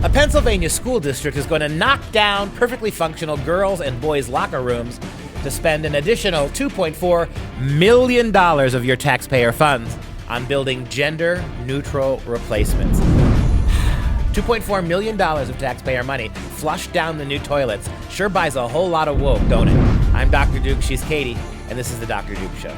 A Pennsylvania school district is going to knock down perfectly functional girls' and boys' locker rooms to spend an additional $2.4 million of your taxpayer funds on building gender-neutral replacements. $2.4 million of taxpayer money flushed down the new toilets sure buys a whole lot of woke, don't it? I'm Dr. Duke, she's Katie, and this is the Dr. Duke Show.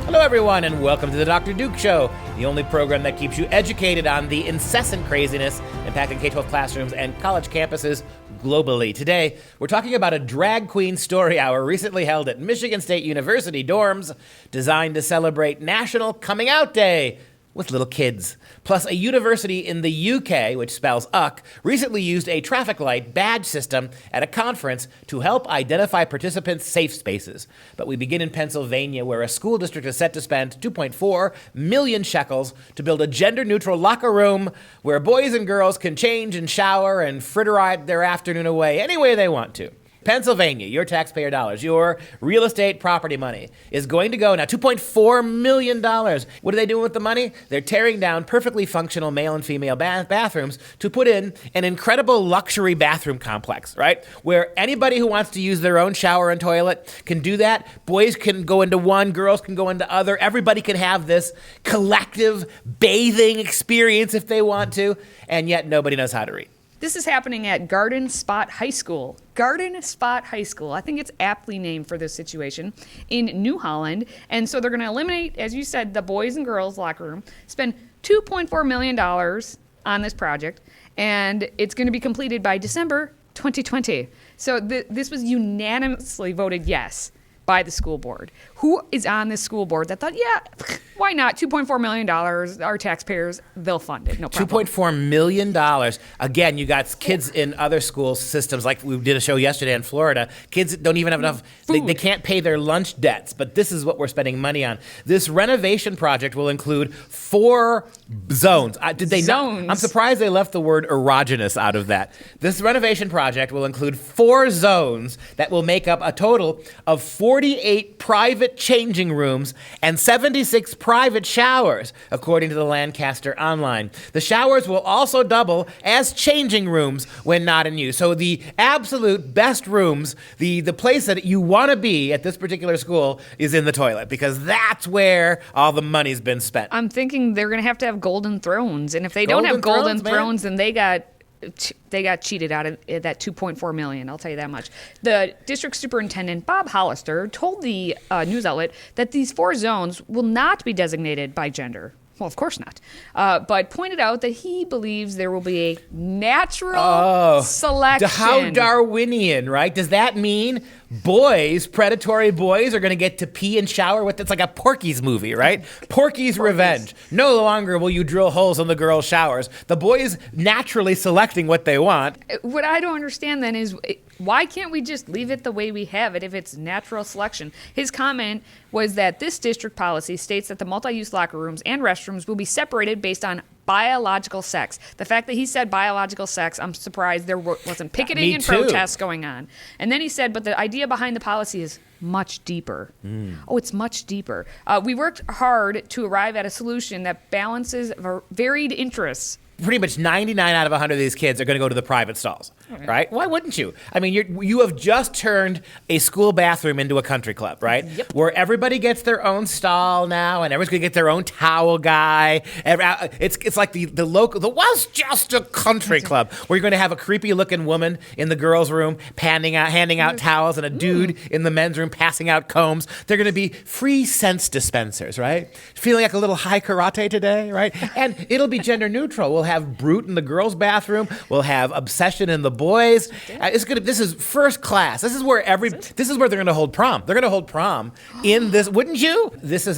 Hello, everyone, and welcome to the Dr. Duke Show, the only program that keeps you educated on the incessant craziness impacting K-12 classrooms and college campuses globally. Today, we're talking about a drag queen story hour recently held at Michigan State University dorms designed to celebrate National Coming Out Day with little kids. Plus, a university in the UK, which spells UCK, recently used a traffic light badge system at a conference to help identify participants' safe spaces. But we begin in Pennsylvania, where a school district is set to spend 2.4 million shekels to build a gender-neutral locker room where boys and girls can change and shower and friterize their afternoon away any way they want to. Pennsylvania, your taxpayer dollars, your real estate property money is going to go now $2.4 million. What are they doing with the money? They're tearing down perfectly functional male and female bathrooms to put in an incredible luxury bathroom complex, right? Where anybody who wants to use their own shower and toilet can do that. Boys can go into one, girls can go into other. Everybody can have this collective bathing experience if they want to, and yet nobody knows how to read. This is happening at Garden Spot High School. Garden Spot High School. I think it's aptly named for this situation in New Holland. And so they're going to eliminate, as you said, the boys and girls locker room, spend $2.4 million on this project, and it's going to be completed by December 2020. So this was unanimously voted yes by the school board. Who is on this school board that thought, yeah, why not? $2.4 million, our taxpayers, they'll fund it, no problem. $2.4 million. Again, you got kids in other school systems, like we did a show yesterday in Florida. Kids don't even have enough, they can't pay their lunch debts, but this is what we're spending money on. This renovation project will include 4 zones. Did they zones? I'm surprised they left the word erogenous out of that. This renovation project will include 4 zones that will make up a total of 48 private changing rooms and 76 private showers, according to the Lancaster Online. The showers will also double as changing rooms when not in use. So the absolute best rooms, the place that you want to be at this particular school is in the toilet, because that's where all the money's been spent. I'm thinking they're going to have golden thrones, and if they don't have golden thrones, then they got cheated out of that $2.4 million. I'll tell you that much. The district superintendent, Bob Hollister, told the news outlet that these 4 zones will not be designated by gender. Well, of course not. But pointed out that he believes there will be a natural selection. How Darwinian, right? Does that mean predatory boys are going to get to pee and shower with? It's like a Porky's movie, right? Porky's Revenge. No longer will you drill holes in the girls' showers. The boys naturally selecting what they want. What I don't understand then is, why can't we just leave it the way we have it if it's natural selection? His comment was that this district policy states that the multi-use locker rooms and restrooms will be separated based on biological sex. The fact that he said biological sex, I'm surprised there wasn't picketing and protests going on. And then he said, but the idea behind the policy is much deeper. Oh, it's much deeper. We worked hard to arrive at a solution that balances varied interests. Pretty much 99 out of 100 of these kids are going to go to the private stalls, right? Why wouldn't you? I mean, you have just turned a school bathroom into a country club, right? Yep. Where everybody gets their own stall now, and everyone's going to get their own towel guy. It's like the local, the was just a country club, where you're going to have a creepy-looking woman in the girls' room handing out towels, and a dude in the men's room passing out combs. They're going to be free scents dispensers, right? Feeling like a little high karate today, right? And it'll be gender neutral. We'll have Brute in the girls' bathroom. We'll have Obsession in the boys. This is first class. This is where they're going to hold prom. They're going to hold prom in this. Wouldn't you?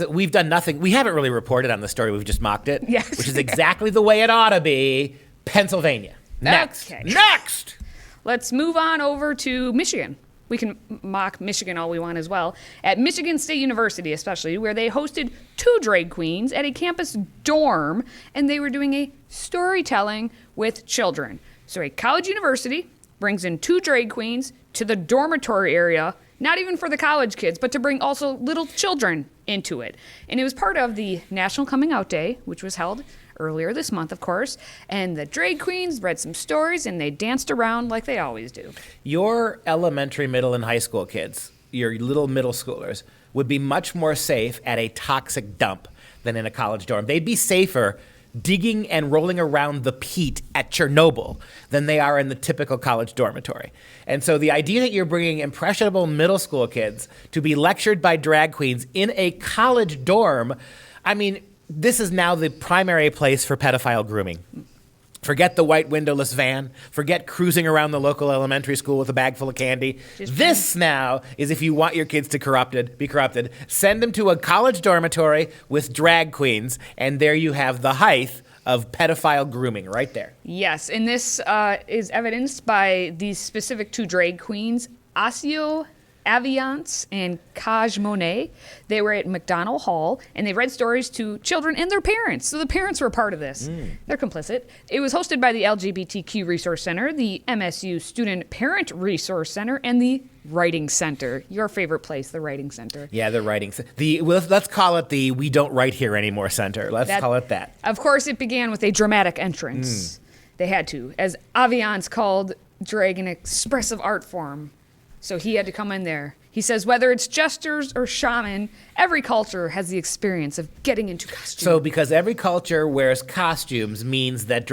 We've done nothing. We haven't really reported on the story. We've just mocked it. Yes. Which is exactly the way it ought to be. Pennsylvania. Next. Okay. Next. Let's move on over to Michigan. We can mock Michigan all we want as well. At Michigan State University, especially, where they hosted 2 drag queens at a campus dorm, and they were doing a storytelling with children. So a college university brings in 2 drag queens to the dormitory area not even for the college kids, but to bring also little children into it. And it was part of the National Coming Out Day, which was held earlier this month, of course. And the drag queens read some stories and they danced around like they always do. Your elementary, middle, and high school kids, your little middle schoolers, would be much more safe at a toxic dump than in a college dorm. They'd be safer digging and rolling around the peat at Chernobyl than they are in the typical college dormitory. And so the idea that you're bringing impressionable middle school kids to be lectured by drag queens in a college dorm, I mean, this is now the primary place for pedophile grooming. Forget the white windowless van. Forget cruising around the local elementary school with a bag full of candy. This now is if you want your kids to be corrupted, send them to a college dormitory with drag queens, and there you have the height of pedophile grooming right there. Yes, and this is evidenced by these specific 2 drag queens, Asio Aviance and Kaj Monet. They were at McDonald Hall, and they read stories to children and their parents. So the parents were a part of this. They're complicit. It was hosted by the LGBTQ Resource Center, the MSU Student Parent Resource Center, and the Writing Center. Your favorite place, the Writing Center. Yeah, the Writing Center. Let's call it the We Don't Write Here Anymore Center. Let's call it that. Of course, it began with a dramatic entrance. They had to, as Aviance called drag an expressive art form. So he had to come in there. He says, whether it's jesters or shaman, every culture has the experience of getting into costume. So because every culture wears costumes means that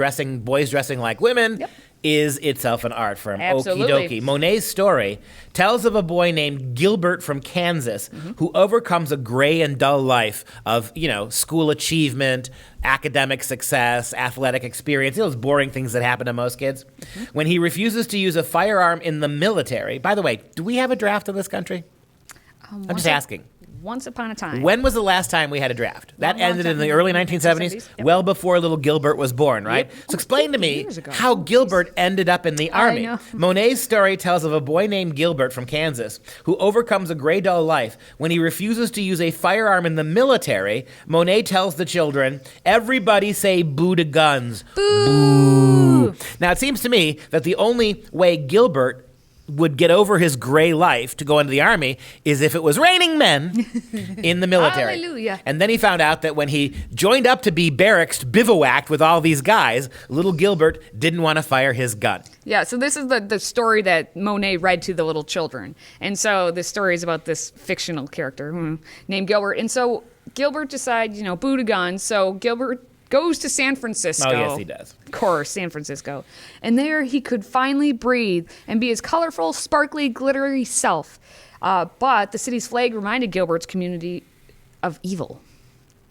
boys dressing like women is itself an art form. Absolutely. Okie dokie. Monet's story tells of a boy named Gilbert from Kansas who overcomes a gray and dull life of, school achievement, academic success, athletic experience, those boring things that happen to most kids. When he refuses to use a firearm in the military. By the way, do we have a draft in this country? I'm just asking. Once upon a time. When was the last time we had a draft? That ended in the early 1970s, Yep. well before little Gilbert was born, right? Yep. So explain to me Years ago. how Gilbert ended up in the army. know. Monet's story tells of a boy named Gilbert from Kansas who overcomes a gray dull life. When he refuses to use a firearm in the military, Monet tells the children, everybody say boo to guns. Boo! Now, it seems to me that the only way Gilbert would get over his gray life to go into the army is if it was raining men in the military. Hallelujah. And then he found out that when he joined up to be barracks, bivouacked with all these guys, little Gilbert didn't want to fire his gun. Yeah, so this is the story that Monet read to the little children. And so the story is about this fictional character named Gilbert. And so Gilbert decides, boo to guns. So Gilbert goes to San Francisco. Oh, yes, he does. Of course, San Francisco. And there he could finally breathe and be his colorful, sparkly, glittery self. But the city's flag reminded Gilbert's community of evil.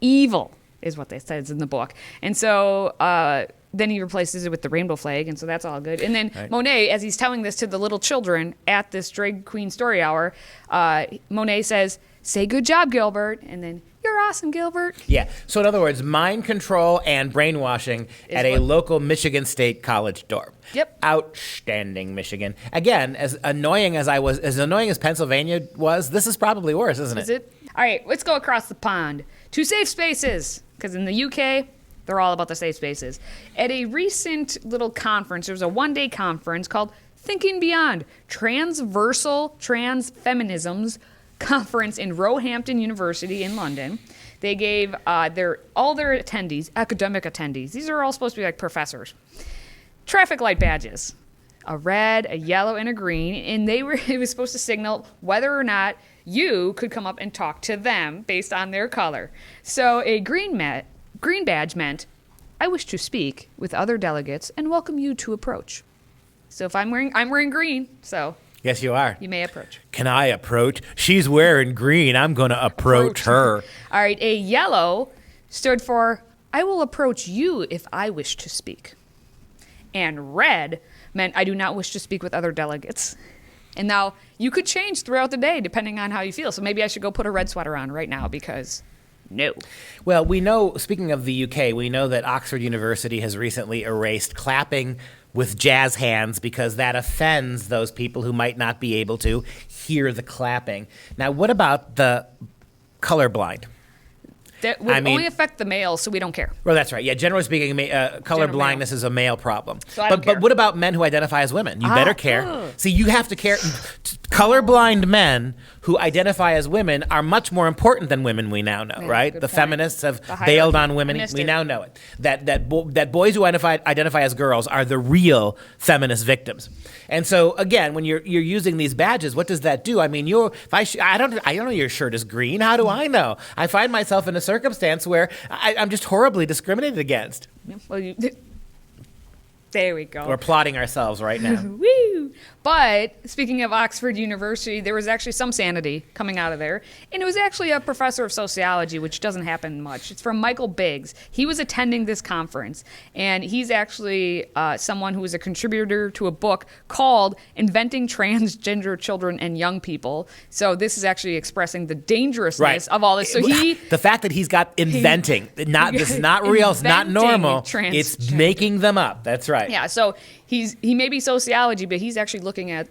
Evil is what they said in the book. And so then he replaces it with the rainbow flag, and so that's all good. And then Monet, as he's telling this to the little children at this drag queen story hour, Monet says, say good job, Gilbert, and then you're awesome, Gilbert. Yeah. So in other words, mind control and brainwashing at a local Michigan State college dorm. Yep. Outstanding, Michigan. Again, as annoying as Pennsylvania was, this is probably worse, isn't it? Is it? All right, let's go across the pond to safe spaces, because in the UK, they're all about the safe spaces. At a recent little conference, there was a one-day conference called Thinking Beyond, Transversal Transfeminisms Conference in Roehampton University in London. They gave all their attendees, academic attendees, these are all supposed to be like professors, traffic light badges, a red, a yellow, and a green, and it was supposed to signal whether or not you could come up and talk to them based on their color. So a green badge meant, I wish to speak with other delegates and welcome you to approach. So if I'm wearing green, so Yes, you are. you may approach. Can I approach? She's wearing green. I'm going to approach her. All right, a yellow stood for, I will approach you if I wish to speak. And red meant, I do not wish to speak with other delegates. And now, you could change throughout the day depending on how you feel. So maybe I should go put a red sweater on right now because no. Well, we know, speaking of the UK, we know that Oxford University has recently erased clapping with jazz hands because that offends those people who might not be able to hear the clapping. Now, what about the colorblind? That would only affect the males, so we don't care. Well, that's right. Yeah, generally speaking, color blindness is a male problem. So I don't care. But what about men who identify as women? You better care. See, you have to care. Colorblind men who identify as women are much more important than women we now know, right? The feminists have bailed on women. We now know it. That boys who identify as girls are the real feminist victims. And so, again, when you're using these badges, what does that do? I mean, I don't know your shirt is green. How do I know? I find myself in a circumstance where I'm just horribly discriminated against. Well, there we go. We're applauding ourselves right now. Woo! But speaking of Oxford University, there was actually some sanity coming out of there. And it was actually a professor of sociology, which doesn't happen much. It's from Michael Biggs. He was attending this conference. And he's actually someone who is a contributor to a book called Inventing Transgender Children and Young People. So this is actually expressing the dangerousness of all this. So the fact that he's got inventing, this is not real, it's not normal. It's making them up. That's right. Yeah, so he may be sociology, but he's actually looking at,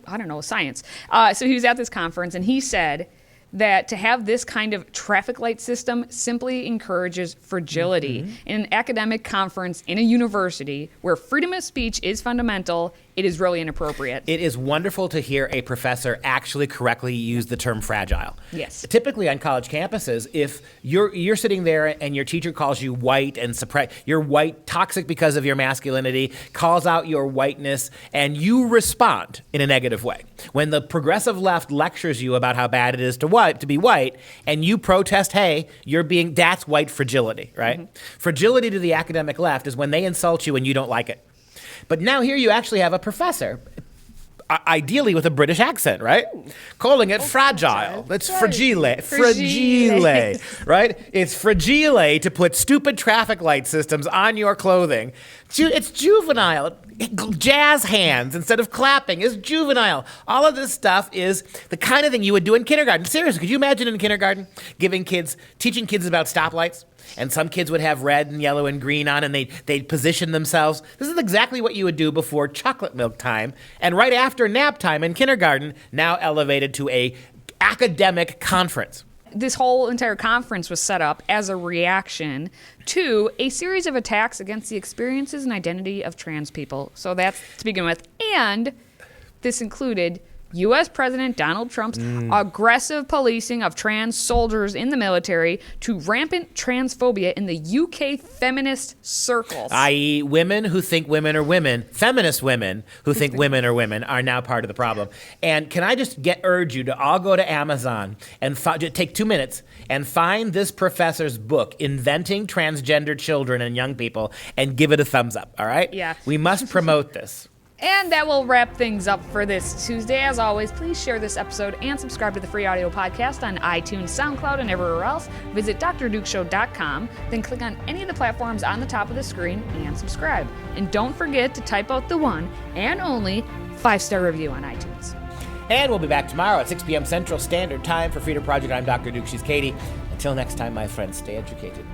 I don't know, science. So he was at this conference, and he said that to have this kind of traffic light system simply encourages fragility. In an academic conference in a university where freedom of speech is fundamental, it is really inappropriate. It is wonderful to hear a professor actually correctly use the term fragile. Yes. Typically on college campuses, if you're sitting there and your teacher calls you white and you're white, toxic because of your masculinity, calls out your whiteness, and you respond in a negative way. When the progressive left lectures you about how bad it is to be white, and you protest, hey, that's white fragility, right? Fragility to the academic left is when they insult you and you don't like it. But now here you actually have a professor, ideally with a British accent, right? Calling it fragile. It's fragile, right? It's fragile to put stupid traffic light systems on your clothing. It's juvenile. Jazz hands instead of clapping is juvenile. All of this stuff is the kind of thing you would do in kindergarten. Seriously, could you imagine in kindergarten teaching kids about stoplights? And some kids would have red and yellow and green on, and they'd position themselves. This is exactly what you would do before chocolate milk time, and right after nap time in kindergarten, now elevated to a academic conference. This whole entire conference was set up as a reaction to a series of attacks against the experiences and identity of trans people. So that's to begin with. And this included U.S. President Donald Trump's aggressive policing of trans soldiers in the military to rampant transphobia in the UK feminist circles. I.e., women who think women are women, feminist women who think women are women, are now part of the problem. And can I just urge you to all go to Amazon and take 2 minutes and find this professor's book, Inventing Transgender Children and Young People, and give it a thumbs up, all right? Yeah. We must promote this. And that will wrap things up for this Tuesday. As always, please share this episode and subscribe to the Free Audio Podcast on iTunes, SoundCloud, and everywhere else. Visit drdukeshow.com, then click on any of the platforms on the top of the screen and subscribe. And don't forget to type out the one and only 5-star review on iTunes. And we'll be back tomorrow at 6 p.m. Central Standard Time for Freedom Project. I'm Dr. Duke. She's Katie. Until next time, my friends, stay educated.